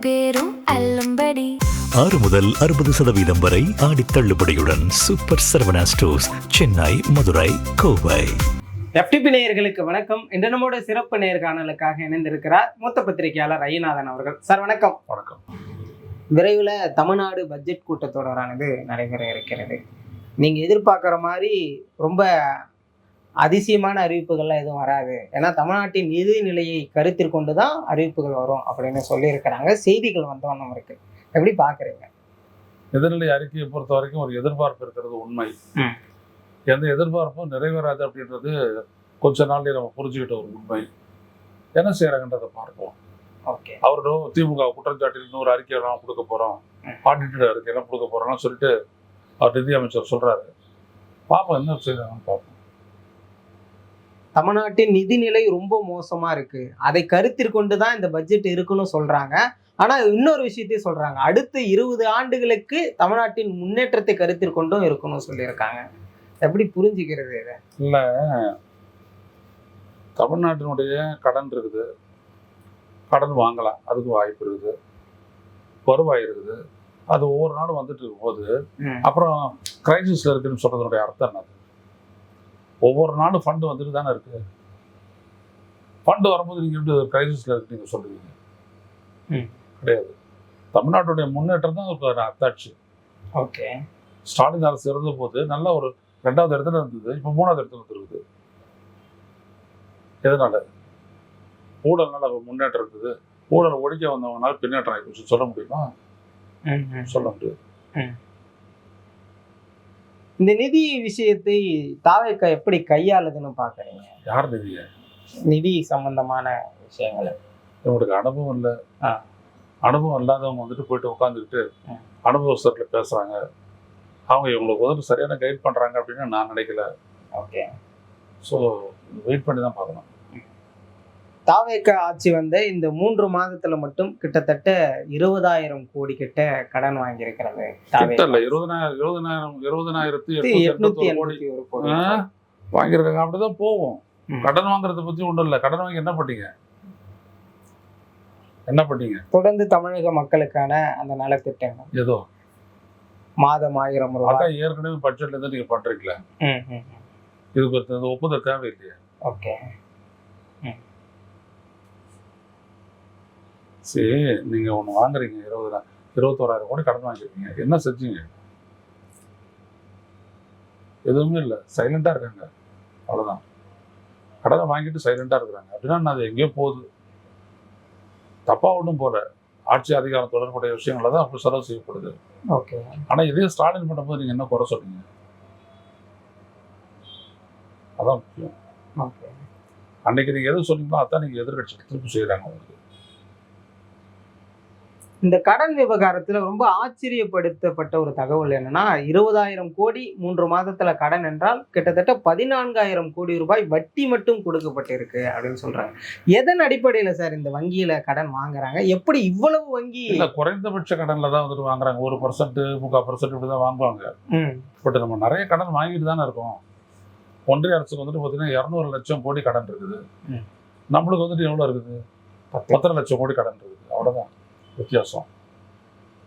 பேரும் அல்லும்படி 6 முதல் 60% வரை ஆடி தள்ளுபடியுடன் சூப்பர் சரவணா ஸ்டோர்ஸ், சென்னை, மதுரை, கோவை. எஃப்டிபி நேயர்களுக்கு வணக்கம். இன்று நம்மோட சிறப்பு நேர்காணலுக்காக இணைந்திருக்கிறார் மூத்த பத்திரிகையாளர் ஐயநாதன் அவர்கள். சார் வணக்கம். வணக்கம். விரைவில் தமிழ்நாடு பட்ஜெட் கூட்டத்தொடரானது நடைபெற இருக்கிறது. நீங்கள் எதிர்பார்க்குற மாதிரி ரொம்ப அதிசயமான அறிவிப்புகள்லாம் எதுவும் வராது. ஏன்னா தமிழ்நாட்டின் நிதி நிலையை கருத்தில் கொண்டு தான் அறிவிப்புகள் வரும் அப்படின்னு சொல்லியிருக்கிறாங்க. செய்திகள் வந்தவண்ணம் இருக்கு. எப்படி பார்க்குறீங்க? நிதிநிலை அறிக்கையை பொறுத்த வரைக்கும் ஒரு எதிர்பார்ப்பு இருக்கிறது உண்மை. எந்த எதிர்பார்ப்பும் நிறைவேறாது அப்படின்றது கொஞ்ச நாள்லயே நம்ம புரிஞ்சுக்கிட்ட ஒரு உண்மை. என்ன செய்யறாங்கன்றதை பார்ப்போம். ஓகே, அவரும் திமுக குற்றச்சாட்டில் இன்னொரு அறிக்கை எல்லாம் கொடுக்க போறோம், ஆடிட்டட் அறிக்கையெல்லாம் கொடுக்க போறோம்னு சொல்லிட்டு அவர் நிதி அமைச்சர் சொல்றாரு. பார்ப்போம் என்ன செய்யறாங்கன்னு பார்ப்போம். தமிழ்நாட்டின் நிதிநிலை ரொம்ப மோசமா இருக்கு, அதை கருத்தில் கொண்டு தான் இந்த பட்ஜெட் இருக்குன்னு சொல்றாங்க. ஆனா இன்னொரு விஷயத்தையும் சொல்றாங்க, அடுத்த 20 ஆண்டுகளுக்கு தமிழ்நாட்டின் முன்னேற்றத்தை கருத்தில் கொண்டும் இருக்குன்னு சொல்லியிருக்காங்க. எப்படி புரிஞ்சுக்கிறது இதை? இல்லை, தமிழ்நாட்டினுடைய கடன் இருக்குது, கடன் வாங்கலாம், அதுக்கு வாய்ப்பு இருக்குது, வருவாய் இருக்குது. அது ஒவ்வொரு நாளும் வந்துட்டு இருக்கும்போது அப்புறம் கிரைசிஸ்ல இருக்குன்னு சொல்றதுனுடைய அர்த்தம் என்னது? ஒவ்வொரு நாளும் ஃபண்டு வந்துட்டு தானே இருக்கு. ஃபண்டு வரும்போது நீங்க எப்படி கிரைசிஸ்ல இருக்கு நீங்க சொல்றீங்க? கிடையாது. தமிழ்நாட்டுடைய முன்னேற்றம் தான் ஒரு அத்தாட்சி. ஓகே, ஸ்டாலின் அரசு இருந்த போது நல்ல ஒரு 2வது இடத்துல இருந்தது, இப்போ 3வது இடத்துல இருக்குது. எதனால? ஊழல்னால முன்னேற்றம் இருக்குது. ஊழல் ஒழிக்க வந்தவங்கனால பின்னேற்றம் ஆகிடுச்சு சொல்ல முடியுமா? சொல்ல முடியாது. இந்த நிதி விஷயத்தை தாவேக்கா எப்படி கையாளுதுன்னு பாக்குறீங்க? யார் நிதிய? நிதி சம்பந்தமான விஷயங்கள் இவங்களுக்கு அனுபவம் இல்லை. அனுபவம் இல்லாதவங்க வந்துட்டு போயிட்டு உட்காந்துக்கிட்டு அனுபவஸ்தர்ல பேசுறாங்க. அவங்க இவங்களுக்கு வந்துட்டு சரியான கைட் பண்றாங்க அப்படின்னு நான் நினைக்கல. ஓகே, ஸோ வெயிட் பண்ணி தான் பார்க்கணும். தாவேக்கா ஆட்சி வந்த இந்த 3 மாதத்துல மட்டும் கிட்டத்தட்ட 20,000 கோடி கிட்ட கடன் வாங்கியிருக்கிறது. இல்ல 20,881 கோடி வாங்கியிருக்காங்க. அப்படிதான் போகும். கடன் வாங்குறத பத்தி ஒன்றும் இல்லை. கடன் வாங்கி என்ன பண்ணீங்க? தொடர்ந்து தமிழக மக்களுக்கான அந்த நலத்திட்டங்கள் ஏதோ மாதம் 1000 ரூபாய் ஏற்கனவே பட்ஜெட்ல இருந்து நீங்க பண்றீங்களா? இதுக்கு ஒப்புதல் தேவையில்லையா? ஓகே, சரி, நீங்க ஒண்ணு வாங்குறீங்க, 21,000 கோடி கடன் வாங்கிருக்கீங்க, என்ன செஞ்சீங்க? எதுவுமே இல்லை, சைலண்டா இருக்காங்க. அவ்வளவுதான். கடனை வாங்கிட்டு சைலண்டா இருக்கிறாங்க அப்படின்னா அது எங்கேயோ போகுது. தப்பா ஒன்றும் போல, ஆட்சி அதிகாரம் தொடர்புடைய விஷயங்கள தான் அப்படி செலவு செய்யப்படுது. ஓகே, ஆனா இதே ஸ்டாலின் பண்ணும்போது நீங்க என்ன குறை சொல்றீங்க? அதான் முக்கியம். ஓகே, அன்னைக்கு நீங்க எது சொன்னீங்களோ அதான் நீங்க எதிர்கட்சி திருப்பி செய்யறாங்க. உங்களுக்கு இந்த கடன் விவகாரத்துல ரொம்ப ஆச்சரியப்படுத்தப்பட்ட ஒரு தகவல் என்னன்னா, 20,000 கோடி 3 மாதத்துல கடன் என்றால் கிட்டத்தட்ட 14,000 கோடி ரூபாய் வட்டி மட்டும் கொடுக்கப்பட்டிருக்கு அப்படின்னு சொல்றாங்க. எதன் அடிப்படையில சார் இந்த வங்கியில கடன் வாங்குறாங்க? எப்படி இவ்வளவு வங்கி? இல்ல, குறைந்தபட்ச கடன்ல தான் வந்துட்டு வாங்குறாங்க. 1%, 3% இப்படிதான் வாங்குவாங்க. பட் நம்ம நிறைய கடன் வாங்கிட்டு தானே இருக்கோம். ஒன்றிய அரசுக்கு வந்துட்டு பாத்தீங்கன்னா 200 லட்சம் கோடி கடன் இருக்குது. நம்மளுக்கு வந்துட்டு எவ்வளவு இருக்குது? 10 லட்சம் கோடி கடன் இருக்குது. அவ்வளவுதான் வித்தியாசம்.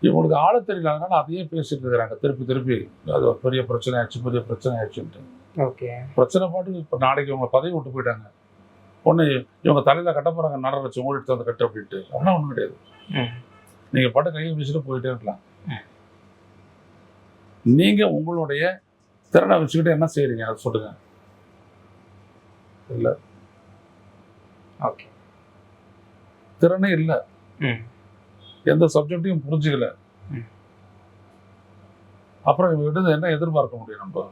இவங்களுக்கு ஆழ தெரியலாதனால அதையே பேசிட்டு இருக்கிறாங்க திருப்பி. அது ஒரு பெரிய பிரச்சனை ஆயிடுச்சுன்ட்டு. ஓகே, பிரச்சனை பாட்டு இப்போ நாளைக்கு இவங்க பதவி விட்டு போயிட்டாங்க. ஒன்று இவங்க தலையில கட்ட போறாங்க 4 லட்சம் கோடி எடுத்து வந்து கட்டு அப்படின்ட்டு. ஒன்றும் ஒன்றும் கிடையாது. நீங்க பாட்டு கையை வீசிட்டு போயிட்டே இருக்கலாம். நீங்க உங்களுடைய திறனை வச்சுக்கிட்டு என்ன செய்யறீங்க அதை சொல்லுங்க. இல்லை, ஓகே, திறனே இல்லை, எந்த சப்ஜெக்டையும் புரிஞ்சுக்கல. அப்புறம் இவங்க என்ன எதிர்பார்க்க முடியும்? நம்ம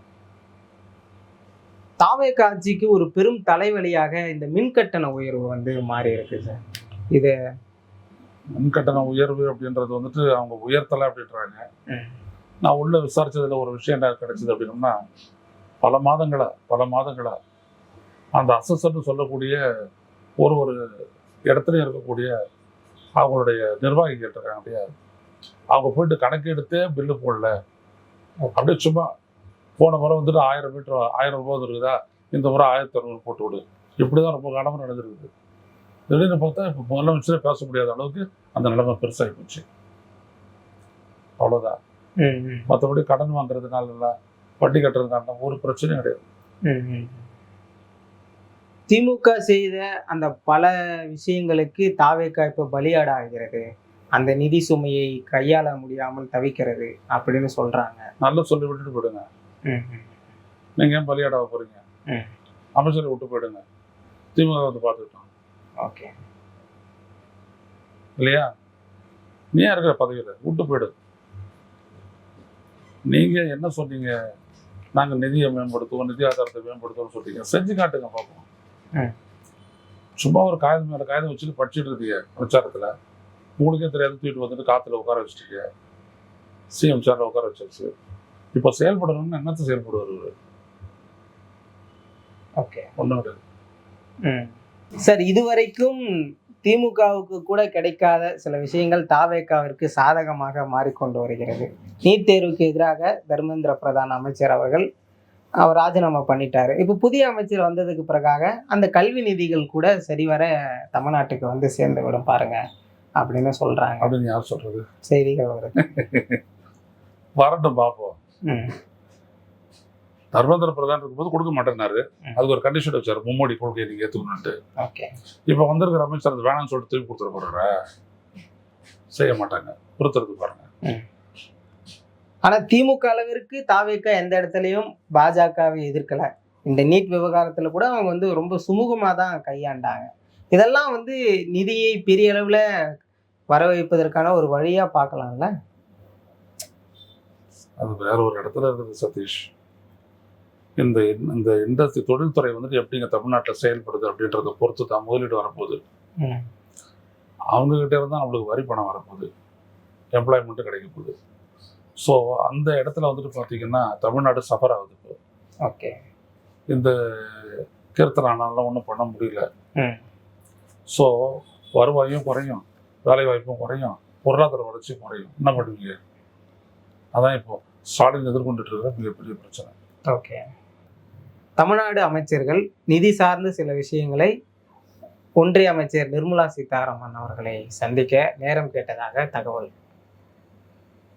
தாவேக்கா ஆட்சிக்கு ஒரு பெரும் தலைவலியாக இந்த மின்கட்டண உயர்வு வந்து மாறி இருக்கு சார். இது மின்கட்டண உயர்வு அப்படின்றது வந்துட்டு அவங்க உயர்த்தலை அப்படின்றாங்க. நான் உள்ள விசாரிச்சதுல ஒரு விஷயம் என்ன கிடைச்சது அப்படின்னா, பல மாதங்களா அந்த அசஸ்ன்னு சொல்லக்கூடிய ஒரு இடத்துல இருக்கக்கூடிய அவங்களுடைய நிர்வாகிகள் இருக்காங்க இல்லையா, அவங்க போயிட்டு கணக்கு எடுத்தே பில்லு போடல. அப்படியே சும்மா போன முறை வந்துட்டு 1000 ரூபாய் இருக்குதா, இந்த முறை 1600 போட்டு விடு, இப்படிதான் ரொம்ப காலமாக நடந்துருக்குது. திடீர்னு பார்த்தா இப்போ முதலமைச்சரே பேச முடியாத அளவுக்கு அந்த நிலைமை பெருசாகி போச்சு. அவ்வளோதான். மற்றபடி கடன் வாங்குறதுனால இல்லை, வட்டி கட்டுறதுனால ஒரு பிரச்சனையும் கிடையாது. திமுக செய்த அந்த பல விஷயங்களுக்கு தாவேக்கா இப்போ பலியாட ஆகிறது. அந்த நிதி சுமையை கையாள முடியாமல் தவிக்கிறது அப்படின்னு சொல்றாங்க. நல்லா சொல்லி விட்டுட்டு போயிடுங்க. நீங்க ஏன் பலியாட போறீங்க? அமைச்சரை விட்டு போயிடுங்க. திமுக வந்து பார்த்துக்கிட்டோம். ஓகே இல்லையா? நீ ஏன் இருக்கிற பதவியில் விட்டு போயிடு. நீங்க என்ன சொன்னீங்க? நாங்க நிதியை மேம்படுத்துவோம், நிதி ஆதாரத்தை மேம்படுத்துவோம்னு சொல்றீங்க. செஞ்சு காட்டுங்க பார்ப்போம். சும்மா ஒரு காகிதம் மேல காகிதம் வச்சுட்டு படிச்சுட்டு இருக்கீங்க பிரச்சாரத்துல. உங்களுக்கே தெரியாது, தூக்கிட்டு வந்துட்டு காத்துல உட்கார வச்சுட்டீங்க. சிஎம் சேர்ல உட்கார வச்சாச்சு. இப்போ செயல்படணும்னு என்னத்தை செயல்படுவார்? ஓகே ஒன்றும் கிடையாது. சார், இதுவரைக்கும் திமுகவுக்கு கூட கிடைக்காத சில விஷயங்கள் தாவேக்காவிற்கு சாதகமாக மாறிக்கொண்டு வருகிறது. நீட் தேர்வுக்கு எதிராக தர்மேந்திர பிரதான் அமைச்சர் அவர் ராஜினாமா பண்ணிட்டாரு. இப்போ புதிய அமைச்சர் வந்ததுக்கு பிறகாக அந்த கல்வி நிதிகள் கூட சரிவர தமிழ்நாட்டுக்கு வந்து சேர்ந்து விடும் பாருங்க அப்படின்னு சொல்றாங்க. அப்படின்னு யார் சொல்றது? செய்திகள் வருது. வரட்டும் பார்ப்போம். தர்மேந்திர பிரதான் இருக்கும்போது கொடுக்க மாட்டேன்னாரு. அதுக்கு ஒரு கண்டிஷன் வச்சாரு, மும்மொழி கொள்கையை நீங்க ஏத்துக்கணும்ட்டு. இப்ப வந்திருக்கிற அமைச்சர் அது வேணாம்னு சொல்லிட்டு திருப்பி கொடுத்துட போறாரு. செய்ய மாட்டாங்க, பொறுத்திருந்து பாருங்க. ஆனா திமுக அளவிற்கு தாவேக்கா எந்த இடத்துலயும் பாஜகவை எதிர்க்கல. இந்த நீட் விவகாரத்துல கூட அவங்க வந்து ரொம்ப சுமூகமா தான் கையாண்டாங்க. இதெல்லாம் வந்து நிதியை பெரிய அளவுல வர வைப்பதற்கான ஒரு வழியா பார்க்கலாம்ல. அது வேற ஒரு இடத்துல இருக்குது சதீஷ். இந்த இந்த இண்டஸ்ட்ரி தொழில்துறை வந்துட்டு எப்படிங்க தமிழ்நாட்டில் செயல்படுது அப்படின்றத பொறுத்து தான் முதலீடு வரப்போகுது. அவங்க கிட்ட இருந்தால் நம்மளுக்கு வரி பணம் வரப்போகுது, எம்ப்ளாய்மெண்ட்டு கிடைக்க போகுது. ஸோ அந்த இடத்துல வந்துட்டு பார்த்தீங்கன்னா தமிழ்நாடு சஃபர் ஆகுது. இப்போ ஓகே, இந்த கீர்த்தனானால ஒன்றும் பண்ண முடியல. ஸோ வருவாயும் குறையும், வேலை வாய்ப்பும் குறையும், பொருளாதார வளர்ச்சியும் குறையும். என்ன பண்ணுவீங்க? அதான் இப்போ ஸ்டாலின் எதிர்கொண்டுட்டு இருக்கிற மிகப்பெரிய பிரச்சனை. ஓகே, தமிழ்நாடு அமைச்சர்கள் நிதி சார்ந்த சில விஷயங்களை ஒன்றிய அமைச்சர் நிர்மலா சீதாராமன் அவர்களை சந்திக்க நேரம் கேட்டதாக தகவல்.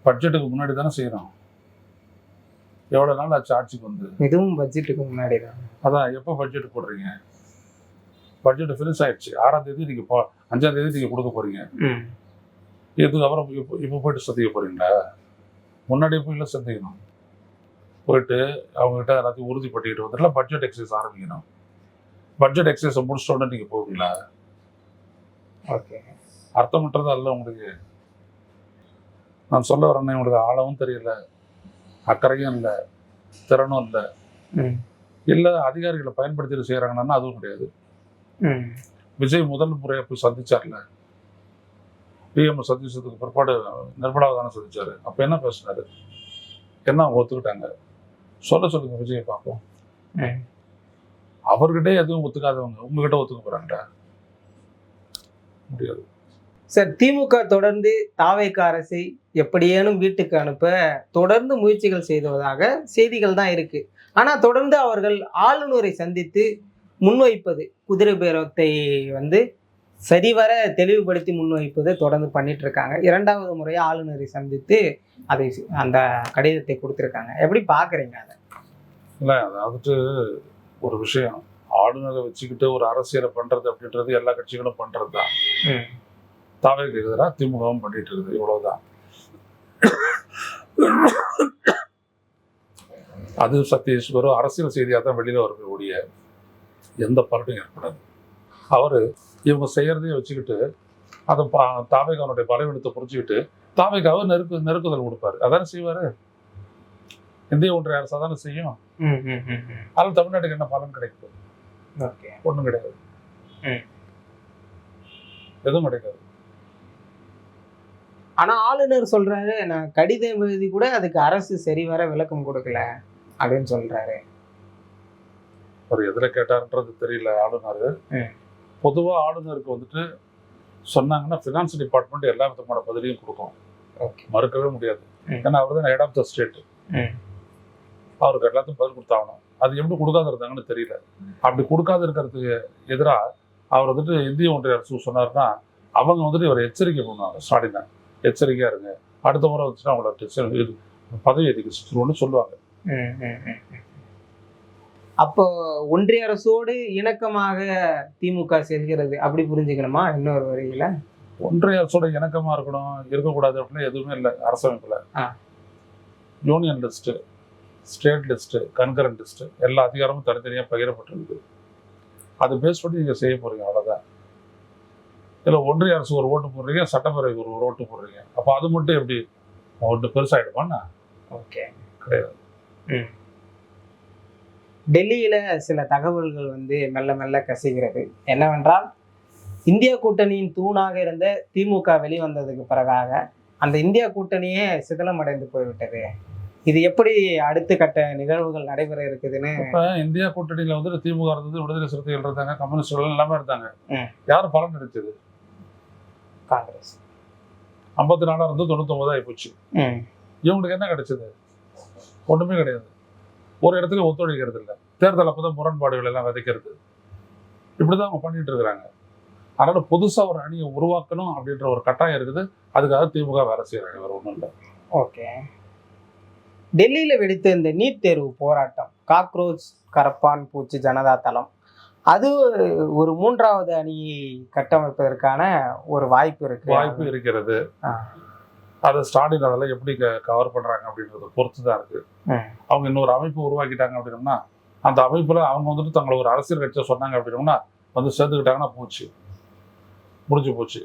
பட்ஜெட்டுக்கு முன்னாடி தானே செய்யறோம். எவ்வளவு நாள் ஆச்சு ஆட்சிக்கு வந்து? இதுவும் பட்ஜெட்டுக்கு முன்னாடி தான். அதான் எப்போ பட்ஜெட் போடுறீங்க? பட்ஜெட் ஃபினிஷ் ஆயிடுச்சு. 6ஆம் தேதி நீங்க 5ஆம் தேதி நீங்க கொடுக்க போறீங்க. இதுக்கு அப்புறம் இப்போ போயிட்டு சந்திக்க போறீங்களா? முன்னாடியே போய் இல்லை சந்திக்கணும். போயிட்டு அவங்ககிட்ட எல்லாத்தையும் உறுதிப்பட்டுக்கிட்டு வந்துடலாம். பட்ஜெட் எக்ஸசைஸ் ஆரம்பிக்கணும். பட்ஜெட் எக்ஸசைஸை முடிச்சிட்ட உடனே நீங்கள் போவீங்களா? ஓகே, அர்த்தமற்றதா இல்லை உங்களுக்கு. நான் சொல்ல வரேன்னே, உங்களுக்கு ஆழமும் தெரியல, அக்கறையும் இல்லை, திறனும் இல்லை. இல்லை அதிகாரிகளை பயன்படுத்திட்டு செய்கிறாங்கன்னா அதுவும் கிடையாது. விஜய் முதல் முறையாக போய் சந்திச்சார்ல, பிஎம் சந்திச்சதுக்கு பிற்பாடு நிர்மலாவை தானே சந்திச்சாரு. அப்போ என்ன பேசினாரு? என்ன அவங்க ஒத்துக்கிட்டாங்க? சொல்லுங்க விஜயை பார்ப்போம். அவர்கிட்டே எதுவும் ஒத்துக்காதவங்க உங்ககிட்ட ஒத்துக்க போறாங்கடா? முடியாது சார். திமுக தொடர்ந்து தாவேக்கா அரசை எப்படியேனும் வீட்டுக்கு அனுப்ப தொடர்ந்து முயற்சிகள் செய்ததாக செய்திகள் தான் இருக்கு. ஆனா தொடர்ந்து அவர்கள் ஆளுநரை சந்தித்து முன்வைப்பது, குதிரை பேரத்தை வந்து சரிவர தெளிவுபடுத்தி முன்வைப்பதை தொடர்ந்து பண்ணிட்டு இருக்காங்க. 2வது முறையாக ஆளுநரை சந்தித்து அதை அந்த கடிதத்தை கொடுத்துருக்காங்க. எப்படி பார்க்குறீங்க அதை? இல்லை, அதாவது ஒரு விஷயம், ஆளுநரை வச்சுக்கிட்டு ஒரு அரசியலை பண்றது அப்படின்றது எல்லா கட்சிகளும் பண்றது தான். தாவேக்கு எதிராக திமுகவும் பண்ணிட்டு இருக்குது, இவ்வளவுதான். அது சதீஷ் வெறும் அரசியல் செய்தியாக தான் வெளியில வரக்கூடிய எந்த பலனும் ஏற்படாது. அவரு இவங்க செய்யறதையும் வச்சுக்கிட்டு அதை தாவேகாவுடைய பலவீனத்தை புரிஞ்சுக்கிட்டு தாவேகாவை நெருக்குதல் கொடுப்பாரு. அதான செய்வாரு. இந்திய ஒன்றிய அரசு அதான செய்யும். அதில் தமிழ்நாட்டுக்கு என்ன பலன் கிடைக்கும்? ஒன்றும் கிடையாது, எதுவும் கிடைக்காது. ஆனா ஆளுநர் சொல்றாரு, நான் கடிதம் எழுதி கூட அதுக்கு அரசு சரிவர விளக்கம் கொடுக்கல அப்படின்னு சொல்றாரு. அவர் எதுல கேட்டாருன்றது தெரியல ஆளுநர். பொதுவா ஆளுநருக்கு வந்துட்டு சொன்னாங்கன்னா ஃபினான்ஸ் டிபார்ட்மெண்ட் எல்லா விதமான பதிலையும் கொடுக்கும், மறுக்கவே முடியாது. ஏன்னா அவர் தான் ஹெட் ஆஃப் த ஸ்டேட். அவருக்கு எல்லாத்தையும் பதில் கொடுத்தாகணும். அது எப்படி கொடுக்காத இருந்தாங்கன்னு தெரியல. அப்படி கொடுக்காத இருக்கிறதுக்கு எதிராக அவர் வந்துட்டு இந்திய ஒன்றிய அரசு சொன்னார்னா அவங்க வந்துட்டு இவர் எச்சரிக்கை பண்ணுவாங்க. ஸ்டாலினை எச்சரிக்கையா இருங்க, அடுத்த முறை வந்துச்சுன்னா அவங்கள பதவி எதிர்க்கு சொல்லுவாங்க. அப்போ ஒன்றிய அரசோடு இணக்கமாக திமுக செல்கிறது அப்படி புரிஞ்சுக்கணுமா? இன்னொரு வரியில ஒன்றிய அரசோட இணக்கமா இருக்கக்கூடாது அப்படின்னு எதுவுமே இல்லை அரசமைப்புல. Union list, state list, concurrent list எல்லா அதிகாரமும் தனித்தனியாக பகிரப்பட்டிருக்கு. அது பேஸ் பண்ணி நீங்க செய்ய போறீங்க, அவ்வளவுதான். இல்லை ஒன்றிய அரசு ஒரு ஓட்டு போடுறீங்க, சட்டப்பேரவைக்கு ஒரு ஓட்டு போடுறீங்க, அப்போ அது மட்டும் எப்படி ஒன்று பெருசாகிடுமாண்ணா? ஓகே, கிடையாது. டெல்லியில சில தகவல்கள் வந்து மெல்ல மெல்ல கசிகிறது. என்னவென்றால், இந்தியா கூட்டணியின் தூணாக இருந்த திமுக வெளிவந்ததுக்கு பிறகாக அந்த இந்தியா கூட்டணியே சிதிலமடைந்து போய்விட்டது. இது எப்படி அடுத்த கட்ட நிகழ்வுகள் நடைபெற இருக்குதுன்னு. இப்ப இந்தியா கூட்டணியில வந்து திமுக இருந்தது, விடுதலை சிறுத்தைகள் இருந்தாங்க, கம்யூனிஸ்டுகள் எல்லாமே இருந்தாங்க. யார் பலன் கிடைச்சது? காங்கிரஸ். 54 இருந்து 99 ஆகி போச்சு. இவங்களுக்கு என்ன கிடைச்சது? ஒண்ணுமே கிடையாது. ஒரு இடத்துல ஒத்துழைக்கிறது இல்லை. தேர்தல் அப்பதான் முரண்பாடுகள் எல்லாம் விதைக்கிறது. இப்படிதான் அவங்க பண்ணிட்டு இருக்கிறாங்க. அதனால புதுசா ஒரு அணியை உருவாக்கணும் அப்படின்ற ஒரு கட்டாயம் இருக்குது. அதுக்காக திமுக வேலை செய்யறாங்க, வேற ஒன்றும் இல்லை. ஓகே. டெல்லியில வெடித்த இந்த நீட் தேர்வு போராட்டம், காக்ரோச் கரப்பான் பூச்சி ஜனதா தளம், அது ஒரு 3வது அணியை கட்டமைப்பதற்கான ஒரு வாய்ப்பு இருக்கிறது. அதை ஸ்டாலின் அதெல்லாம் எப்படி கவர் பண்றாங்க அப்படின்றத பொறுத்து தான் இருக்கு. அவங்க இன்னொரு அமைப்பு உருவாக்கிட்டாங்க அப்படின்னோம்னா, அந்த அமைப்புல அவங்க வந்துட்டு தங்களை ஒரு அரசியல் கட்சியை சொன்னாங்க அப்படின்னோம்னா வந்து சேர்ந்துக்கிட்டாங்கன்னா முடிஞ்சு போச்சு.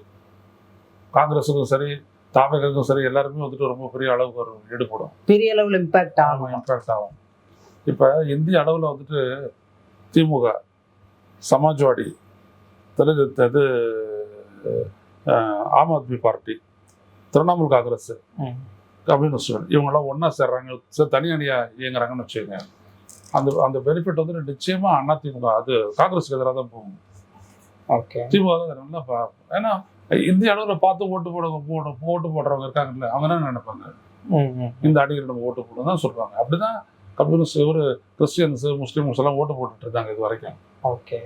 காங்கிரஸுக்கும் சரி, தாவேகாவுக்கும் சரி, எல்லாருமே வந்துட்டு ரொம்ப பெரிய அளவுக்கு ஒரு ஈடுபடும், பெரிய அளவில் இம்பாக்ட் ஆகும். இப்ப இந்திய அளவுல வந்துட்டு திமுக, சமாஜ்வாடி, தெலுங்கு ஆம் ஆத்மி பார்ட்டி, திரிணாமுல் காங்கிரஸ், கம்யூனிஸ்ட் இவங்கெல்லாம் ஒன்னா சேர்றாங்க, தனி அணியா இயங்குறாங்கன்னு வச்சுக்கோங்க. அந்த பெனிஃபிட் வந்து நிச்சயமா அதிமுக, அது காங்கிரஸுக்கு எதிராக தான் போகும். திமுக நல்லா, ஏன்னா இந்திய அளவில் பார்த்து ஓட்டு போடுறவங்க இருக்காங்கல்ல, அவங்க என்ன நினைப்பாங்க, இந்த அணிகள் நம்ம ஓட்டு போடுவோம் தான் சொல்றாங்க. அப்படிதான் கம்யூனிஸ்ட், ஒரு கிறிஸ்டியன்ஸ், முஸ்லீம்ஸ் எல்லாம் ஓட்டு போட்டுட்டு இருக்காங்க இது வரைக்கும். ஓகே.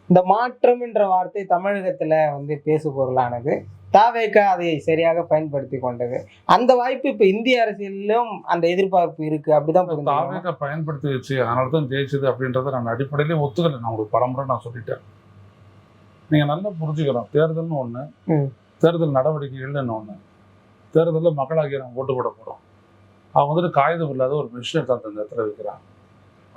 இந்த மாற்றம் என்ற வார்த்தை தமிழகத்துல வந்து பேசு பொருளானது. தாவேகா அதை சரியாக பயன்படுத்தி கொண்டது. அந்த வாய்ப்பு இப்ப இந்திய அரசியலிலும் அந்த எதிர்பார்ப்பு இருக்கு, அப்படிதான் தாவேகா பயன்படுத்தி வச்சு அதனாலதான் ஜெயிச்சது அப்படின்றத நான் அடிப்படையிலே ஒத்துக்கலை. நான் உங்களுக்கு பலமுறை நான் சொல்லிட்டேன். நீங்க நல்லா புரிஞ்சுக்கிறோம். தேர்தல்னு ஒண்ணு, தேர்தல் நடவடிக்கைகள்னு ஒண்ணு. தேர்தலில் மக்களாகிய நம்ம ஓட்டு போட போறோம். அவங்க வந்துட்டு காகிதம் இல்லாத ஒரு மிஷினை தான் அந்த இடத்துல வைக்கிறாங்க.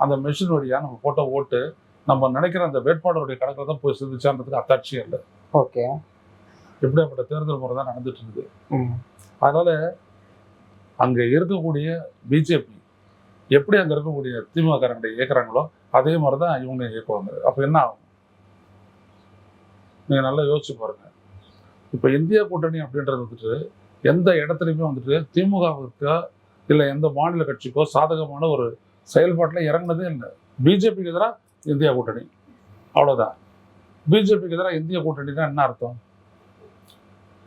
அந்த மிஷின் வழியா நம்ம போட்ட ஓட்டு நம்ம நினைக்கிற அந்த வேட்பாளருடைய கணக்கில் தான் போய் சிந்திச்சான்றதுக்கு அத்தாட்சியே இல்லை. ஓகே. எப்படியாப்பட்ட தேர்தல் முறை தான் நடந்துட்டு இருக்குது. அதனால அங்க இருக்கக்கூடிய பிஜேபி எப்படி அங்க இருக்கக்கூடிய திமுக காரங்களை இயக்குறாங்களோ அதே மாதிரிதான் இவங்க இயக்குவாங்க. அப்ப என்ன ஆகும் நீங்க நல்லா யோசிச்சு பாருங்க. இப்ப இந்தியா கூட்டணி அப்படின்றது வந்துட்டு எந்த இடத்துலையுமே வந்துட்டு திமுகவுக்கோ இல்லை எந்த மாநில கட்சிக்கோ சாதகமான ஒரு செயல்பாட்டில் இறங்கினதே இல்லை. பிஜேபிக்கு எதிராக இந்தியா கூட்டணி, அவ்வளோதான். பிஜேபிக்கு எதிராக இந்திய கூட்டணினா என்ன அர்த்தம்?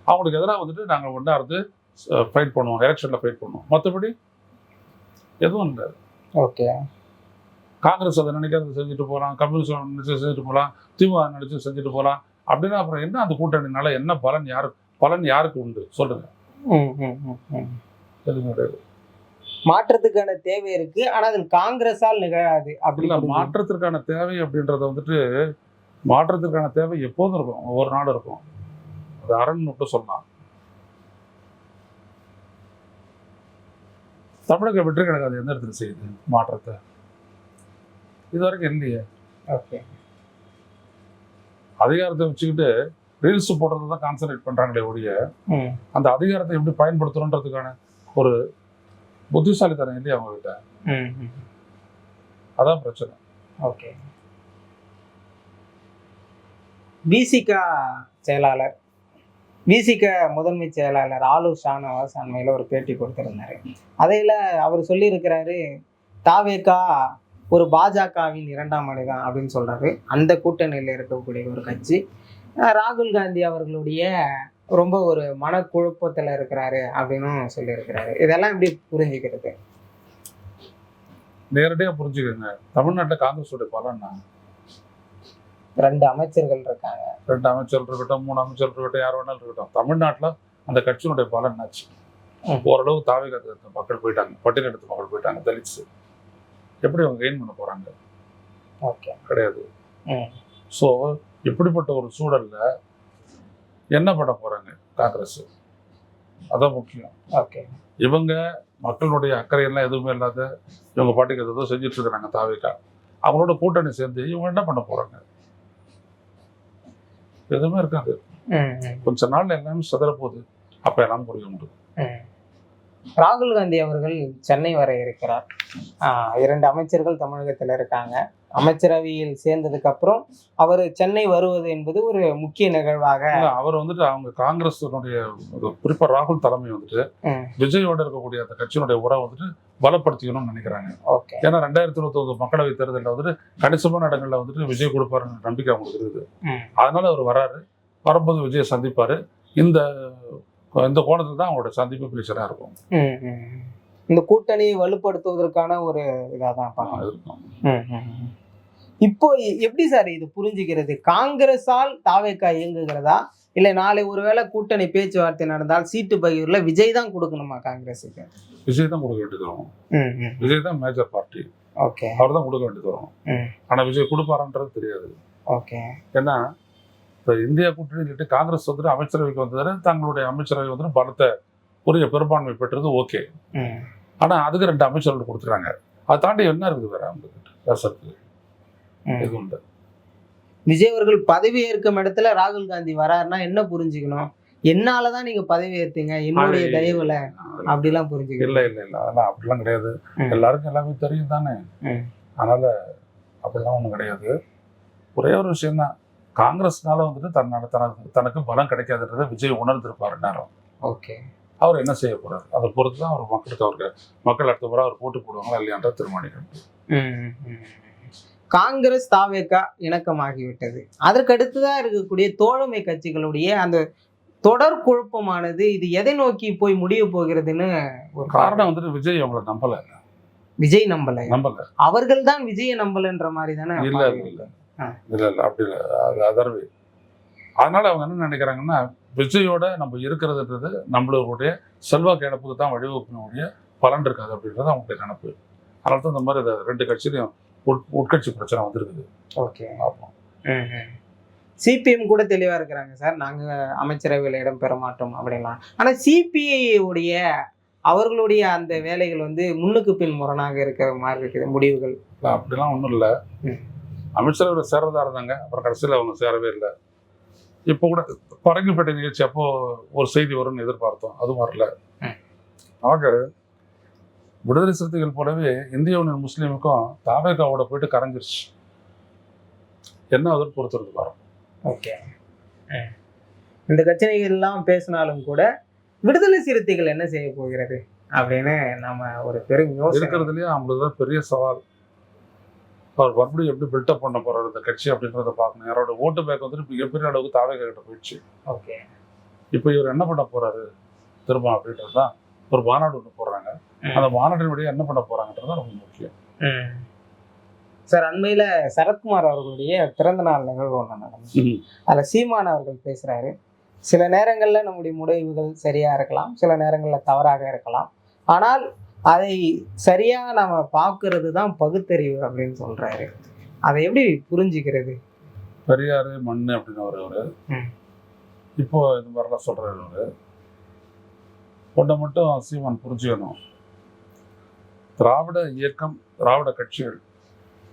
அவங்களுக்கு எதிராக வந்துட்டு நாங்கள் ஒன்றா இருந்து ஃபைட் பண்ணுவோம், எலெக்ஷனில் ஃபைட் பண்ணுவோம், மற்றபடி எதுவும் இல்லை. ஓகே. காங்கிரஸ் அதை நினைக்கிறது செஞ்சுட்டு போகலாம், கம்யூனிஸ்ட் நினைச்சு செஞ்சுட்டு போகலாம், திமுக நினைச்சு செஞ்சுட்டு போகலாம். அப்படின்னா அப்புறம் என்ன அந்த கூட்டணினால என்ன பலன் யாருக்கு உண்டு சொல்லுங்க? மாற்றத்துக்கான தேவை இருக்கு, ஆனா அது காங்கிரஸால் நிகழாது. அப்படி இல்ல, மாற்றத்திற்கான தேவை அப்படின்றத வந்துட்டு மாற்றத்திற்கான தேவை எப்போதும் இருக்கும், ஒவ்வொரு நாடு இருக்கும். அது அரண் மட்டும் சொல்லலாம். தமிழக வெற்றி கழகம் எந்த இடத்துல செய்யுது மாற்றத்தை? இது வரைக்கும் இல்லையே. ஓகே. அதிகாரத்தை வச்சுக்கிட்டு ரீல்ஸ் போடுறது தான் கான்சன்ட்ரேட் பண்றாங்களே ஒழிய அந்த அதிகாரத்தை எப்படி பயன்படுத்தணுன்றதுக்கான ஒரு புத்திசாலித்தனம் இல்லையா அவங்க கிட்ட. அதான் பிரச்சனை. ஓகே. விசிகா செயலாளர், விசிகா முதன்மை செயலாளர் ஆலூர் ஷானவாஸ் அண்மையில் ஒரு பேட்டி கொடுத்திருந்தாரு. அதையில அவர் சொல்லியிருக்கிறாரு, தாவேகா ஒரு பாஜகவின் 2ஆம் அணி தான் அப்படின்னு சொல்றாரு. அந்த கூட்டணியில் இருக்கக்கூடிய ஒரு கட்சி ராகுல் காந்தி அவர்களுடைய ரொம்ப ஒரு மனக்குழப்பத்தில் இருக்கிறாரு அப்படின்னு சொல்லியிருக்கிறாரு. இதெல்லாம் எப்படி புரிஞ்சுக்கிறது? நேரடியாக புரிஞ்சுக்கோங்க. தமிழ்நாட்டில் காங்கிரஸோட பலன்னா 2 அமைச்சர்கள் இருக்காங்க. 2 அமைச்சர்கள் இருக்கட்டும், 3 அமைச்சர்கள் இருக்கட்டும், யார் வேணாலும் இருக்கட்டும். தமிழ்நாட்டில் அந்த கட்சியினுடைய பலம் என்னாச்சு? ஓரளவு தாவேகா மக்கள் போயிட்டாங்க, பட்டியலெடுத்த மக்கள் போயிட்டாங்க, தலித்ஸ். எப்படி அவங்க கெயின் பண்ண போறாங்க? ஓகே. கிடையாது. ஸோ இப்படிப்பட்ட ஒரு சூழல்ல என்ன பண்ண போறாங்க காங்கிரஸ்? அதான் முக்கியம். ஓகே. இவங்க மக்களுடைய அக்கறையெல்லாம் எதுவுமே இல்லாத இவங்க பாட்டுக்கு எதோ செஞ்சுட்டு இருக்கிறாங்க தாவேகா. அவங்களோட கூட்டணி சேர்ந்து இவங்க என்ன பண்ண போறாங்க? எதுவுமே இருக்காது. கொஞ்ச நாள்ல எல்லாமே சிதற போகுது. அப்ப எல்லாம் புரியும். ராகுல் காந்தி அவர்கள் சென்னை வர இருக்கிறார். 2 அமைச்சர்கள் தமிழகத்தில் இருக்காங்க. அமைச்சரவையில் சேர்ந்ததுக்கு அப்புறம் அவர் சென்னை வருவது என்பது ஒரு முக்கிய நிகழ்வாக. அவர் வந்துட்டு அவங்க காங்கிரஸினுடைய குறிப்பா ராகுல் தலைமை வந்துட்டு விஜயோட இருக்கக்கூடிய அந்த கட்சியினுடைய உறவை வந்துட்டு பலப்படுத்திக்கணும்னு நினைக்கிறாங்க. ஏன்னா 2029 மக்களவை தேர்தலில் வந்துட்டு கணிசமான இடங்கள்ல வந்துட்டு விஜய் கொடுப்பாருன்னு நம்பிக்கை அவங்களுக்கு இருக்குது. அதனால அவர் வராரு. வரும்போது விஜயை சந்திப்பாரு. இந்த கோணத்துல தான் அவங்களோட சந்திப்பு பேச்சரா இருக்கும். இந்த கூட்டணியை வலுப்படுத்துவதற்கான ஒரு இதாதான் இருக்கும். இப்போ எப்படி சார் இது புரிஞ்சுக்கிறது? காங்கிரஸால் தாவேகா இயங்குகிறதா, இல்ல நாளை ஒருவேளை கூட்டணி பேச்சுவார்த்தை நடந்தால் சீட்டு பகிர்வுல விஜய் தான் கொடுக்கணுமா காங்கிரஸுக்கு? விஜய் தான் கொடுக்க வேண்டியது வரும். விஜய் தான் மேஜர் பார்ட்டி. ஓகே. அவர் தான் கொடுக்க வேண்டியது வரும். ஆனா விஜய் கொடுப்பாரான்றது தெரியாது. ஓகே. ஏன்னா இப்போ இந்தியா கூட்டணி காங்கிரஸ் வந்துட்டு அமைச்சரவைக்கு வந்தது, தங்களுடைய அமைச்சரவை வந்துட்டு பலத்தை உரிய பெரும்பான்மை பெற்றது. ஓகே. ஆனா அதுக்கு 2 அமைச்சர்கள் கொடுத்துறாங்க. அதை தாண்டி என்ன இருக்குது வேற அவங்களுக்கு பேசுறதுக்கு? எதுவும் இல்லை. விஜய் அவர்கள் பதவி ஏற்கும் இடத்துல ராகுல் காந்தி வராருன்னா என்ன புரிஞ்சுக்கணும்? என்னாலதான் நீங்க பதவி ஏற்றீங்க, என்னுடைய தயவுல அப்படிலாம் புரிஞ்சுக்கணும். இல்லை இல்லை இல்லை, அதெல்லாம் அப்படிலாம் கிடையாது. எல்லாருக்கும் எல்லாமே தெரியும் தானே. அதனால அப்படிலாம் ஒன்றும் கிடையாது. ஒரே ஒரு விஷயம்தான், காங்கிரஸ்னால வந்துட்டு தனக்கு பலம் கிடைக்காதுன்றதை விஜய் உணர்ந்திருப்பாரு நேரம். ஓகே. அவர் என்ன செய்ய போறாரு அதை பொறுத்து தான் அவர் மக்கள் அடுத்த முறை அவர் போட்டு போடுவாங்களா இல்லையான்ற தீர்மானிக்கணும். காங்கிரஸ் தாவேகா இணக்கமாகிவிட்டது. அதற்கு அடுத்துதான் இருக்கக்கூடிய தோழமை கட்சிகளுடைய அந்த தொடர் குழப்பமானது இது எதை நோக்கி போய் முடிய போகிறதுன்னு ஒரு காரணம் வந்துட்டு விஜய் அவங்களை நம்பல. விஜய் நம்பல. அவர்கள் தான் விஜய நம்பலன்ற மாதிரி தானே. இல்ல இல்ல இல்ல இல்ல அப்படி இல்லை. அது அதர்வே. அதனால அவங்க என்ன நினைக்கிறாங்கன்னா, விஜயோட நம்ம இருக்கிறதுன்றது நம்மளுடைய செல்வாக்கு இழப்புக்கு தான் வழிவகுக்கக்கூடிய பலன் இருக்காது அப்படின்றது அவங்களுடைய நினைப்பு. அதனால தான் இந்த மாதிரி 2 கட்சியிலையும் உட்கட்சி பிரச்சனை வந்திருக்குது. ஓகே. சிபிஎம் கூட தெளிவா இருக்கிறாங்க சார், நாங்க அமைச்சரவையில் இடம் பெற மாட்டோம் அப்படின்லாம். ஆனா சிபிஐ உடைய அவர்களுடைய அந்த வேலைகள் வந்து முன்னுக்கு பின் முரணாக இருக்கிற மாதிரி இருக்குது முடிவுகள். அப்படிலாம் ஒன்றும் இல்லை. அமைச்சரவையில் சேரதா இருந்தாங்க, அப்புறம் கடைசியில் அவங்க சேரவே இல்லை. இப்போ கூட பரங்கிப்பேட்டை நிகழ்ச்சி அப்போ ஒரு செய்தி வரும்னு எதிர்பார்த்தோம், அதுவும் வரல. நமக்கு விடுதலை சிறுத்தைகள் போலவே இந்திய யூனியன் முஸ்லீமுக்கும் தாவேகாவோட போயிட்டு கரைஞ்சிருச்சு. என்ன அதை பொறுத்திருக்கு பாருங்க. ஓகே. இந்த கட்சிகள் எல்லாம் பேசினாலும் கூட விடுதலை சிறுத்தைகள் என்ன செய்ய போகிறது அப்படின்னு நம்ம ஒரு பெரும் யோசனை இருக்கிறதுலயே அவங்களுக்கு தான் பெரிய சவால். அவர் மறுபடியும் எப்படி பில்டப் பண்ண போறாரு இந்த கட்சி அப்படின்றத பார்க்கணும். யாரோட ஓட்டு பேக் வந்துட்டு மிகப்பெரிய அளவுக்கு தாவேகா கிட்ட போயிடுச்சு. ஓகே. இப்போ இவர் என்ன பண்ண போறாரு திரும்ப அப்படின்றது தான். ஒரு மாநாடு ஒன்று போடுறாங்க, அந்த மாநாட்டின் வழியாக என்ன பண்ண போறாங்கன்றது ரொம்ப முக்கியம். சார், அண்மையில சரத்குமார் அவர்களுடைய பிறந்த நாள் நிகழ்வு ஒன்று நடந்தது. அதுல சீமான் அவர்கள் பேசுறாரு, சில நேரங்கள்ல நம்முடைய முடிவுகள் சரியா இருக்கலாம், சில நேரங்கள்ல தவறாக இருக்கலாம், ஆனால் அதை சரியா நம்ம பார்க்கறது தான் பகுத்தறிவு அப்படின்னு சொல்றாரு. அதை எப்படி புரிஞ்சுக்கிறது? பெரியாரு மண்ணு அப்படின்னு அவரு இப்போ இது மாதிரிலாம் சொல்றாரு. அவரு ஒன்றை மட்டும் சீமான் புரிஞ்சுக்கணும், திராவிட இயக்கம் திராவிட கட்சிகள்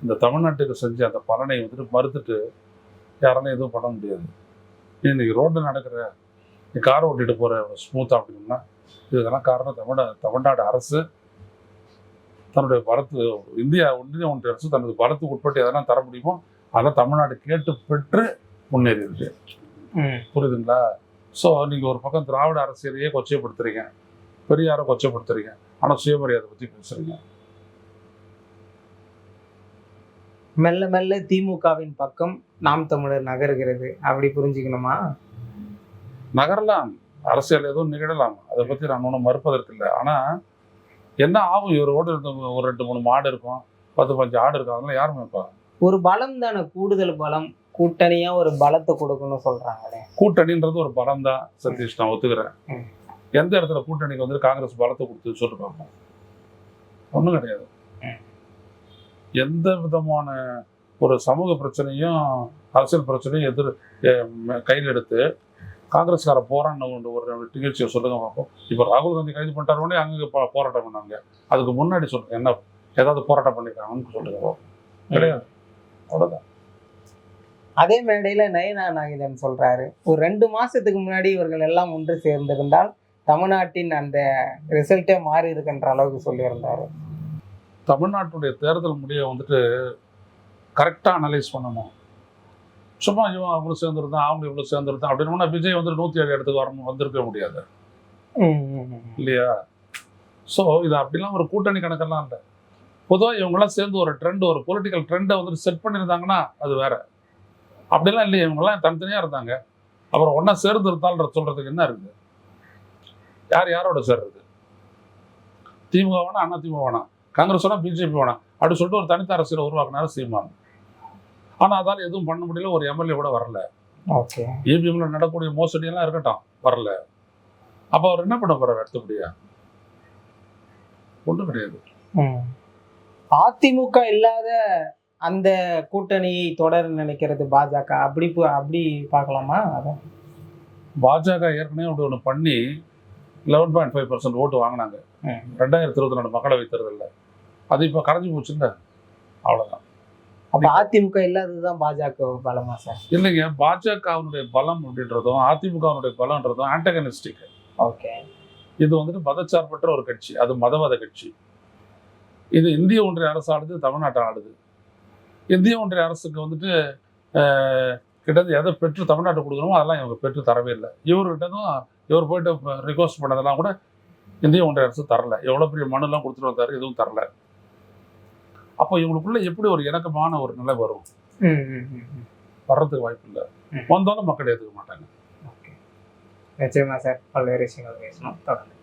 இந்த தமிழ்நாட்டுக்கு செஞ்ச அந்த பலனை வந்துட்டு மறுத்துட்டு யாராலும் எதுவும் பண்ண முடியாது. இன்னைக்கு ரோட்டில் நடக்கிற நீ காரை ஓட்டிட்டு போகிற ஸ்மூத்தாக அப்படின்னா இதுக்கெல்லாம் காரணம் தமிழ்நாடு அரசு தன்னுடைய பலத்து ஒன்றிய அரசு தனது பலத்துக்கு உட்பட்டு எதெல்லாம் தர முடியுமோ அதெல்லாம் தமிழ்நாடு கேட்டு பெற்று முன்னேறி இருக்கு. புரியுதுங்களா? ஸோ நீங்கள் ஒரு பக்கம் திராவிட அரசியலையே கொச்சைப்படுத்துறீங்க, பெரியாரை கொச்சைப்படுத்துறீங்க, ஆனால் சுயமரியாதை பற்றி பேசுறீங்க. மெல்ல மெல்ல திமுகவின் பக்கம் நாம் தமிழர் நகருகிறது, அப்படி புரிஞ்சுக்கணுமா? நகரலாம், அரசியல் எதுவும் நிகழலாம், அதை பற்றி நான் ஒன்றும் மறுப்பதற்கு இல்லை. ஆனால் என்ன ஆகும், இவரோடு இருந்த ஒரு 2-3 மாடு இருக்கும், 10-15 ஆடு இருக்கும், அதெல்லாம் யாரும் மேய்ப்பா? ஒரு பலம் தானே, கூடுதல் பலம், கூட்டணியா ஒரு பலத்தை கொடுக்கணும்னு சொல்றாங்களே. கூட்டணின்றது ஒரு பலம் தான் சதீஷ், நான் ஒத்துக்கிறேன். ம். எந்த இடத்துல கூட்டணிக்கு வந்து காங்கிரஸ் பலத்தை கொடுத்து சொல்லிட்டு பார்ப்போம். ஒன்றும் கிடையாது. ம். எந்த விதமான ஒரு சமூக பிரச்சனையும் அரசியல் பிரச்சனையும் கையில் எடுத்து காங்கிரஸ்கார போராட்டம் ஒரு நிகழ்ச்சியை சொல்லுங்க பார்ப்போம். இப்போ ராகுல் காந்தி கைது பண்ணிட்டாருன்னே அங்கே போராட்டம் பண்ணாங்க. அதுக்கு முன்னாடி சொல்லுங்க என்ன ஏதாவது போராட்டம் பண்ணிருக்காங்கன்னு சொல்லுங்க பார்ப்போம். கிடையாது. அவ்வளோதான். அதே மேடையில நயனா நாகேந்திரன் சொல்றாரு, ஒரு 2 மாசத்துக்கு முன்னாடி இவர்கள் எல்லாம் ஒன்று சேர்ந்திருந்தால் தமிழ்நாட்டின் அந்த ரிசல்ட்டே மாறி இருக்குன்ற அளவுக்கு சொல்லியிருந்தாரு. தமிழ்நாட்டுடைய தேர்தல் முடிவை வந்துட்டு கரெக்டாக அனலைஸ் பண்ணணும். சும்மா இவன் அவங்களும் சேர்ந்துருந்தான் அவங்க இவ்வளோ சேர்ந்துருந்தான் அப்படின்னா விஜய் வந்து 107 இடத்துக்கு வரணும் வந்திருக்க முடியாது இல்லையா? ஸோ இது அப்படிலாம் ஒரு கூட்டணி கணக்கெல்லாம் இல்லை. பொதுவாக இவங்கெல்லாம் சேர்ந்து ஒரு ட்ரெண்ட், ஒரு பொலிட்டிக்கல் ட்ரெண்டை வந்துட்டு செட் பண்ணியிருந்தாங்கன்னா அது வேற. அப்படிலாம் இல்லையா? இவங்கெல்லாம் தனித்தனியாக இருந்தாங்க. அப்புறம் ஒன்றா சேர்ந்து இருந்தால்ன்ற சொல்கிறதுக்கு என்ன இருக்குது? யார் யாரோட சேர்றது? திமுக வேணா, அண்ணா திமுக வேணா, காங்கிரஸ் வேணா, பிஜேபி வேணா அப்படி சொல்லிட்டு ஒரு தனித்த அரசியலை உருவாக்குனாரு சீமான். ஆனால் அதால் எதுவும் பண்ண முடியல. ஒரு எம்எல்ஏ கூட வரல. ஓகே. இவிஎம்ல நடக்கக்கூடிய மோசடியெல்லாம் இருக்கட்டும், வரல. அப்போ அவர் என்ன பண்ண போறாரு? அடுத்தபடியா ஒன்றும் கிடையாது. அதிமுக இல்லாத அந்த கூட்டணியை தொடர நினைக்கிறது பாஜக. அப்படி பார்க்கலாமா? அதான் பாஜக ஏற்கனவே அப்படி ஒன்று பண்ணி 11.5% ஓட்டு வாங்கினாங்க 2024 மக்களவை தேர்தலில். அது இப்போ கரைஞ்சி போச்சுங்க. அவ்வளோதான். அப்போ அதிமுக இல்லாததுதான் பாஜக பலமா சார்? இல்லைங்க, பாஜகவினுடைய பலம் அப்படின்றதும் அதிமுகவினுடைய பலம்ன்றதும் ஆன்டகனிஸ்டிக். ஓகே. இது வந்துட்டு மதச்சார்பற்ற ஒரு கட்சி, அது மதவாத கட்சி. இது இந்திய ஒன்றிய அரசு ஆளுது, தமிழ்நாட்டை ஆளுது. இந்திய ஒன்றிய அரசுக்கு வந்துட்டு கிட்டத்தட்ட எதை பெற்று தமிழ்நாட்டை கொடுக்கணுமோ அதெல்லாம் இவங்க பெற்று தரவே இல்லை. இவர்கிட்டதும் இவர் போயிட்டு ரிக்வஸ்ட் பண்ணதெல்லாம் கூட இந்திய ஒன்றிய அரசு தரல. எவ்வளோ பெரிய மனுலாம் கொடுத்துட்டு வந்தாரு, எதுவும் தரல. அப்போ இவங்களுக்குள்ள எப்படி ஒரு இணக்கமான ஒரு நிலை வரும்? வர்றதுக்கு வாய்ப்பு இல்லை. வந்தாலும் மக்கள் ஏற்றுக்க மாட்டாங்க. நிச்சயமா சார், பல்வேறு விஷயங்கள் பேசணும் தொடர்ந்து.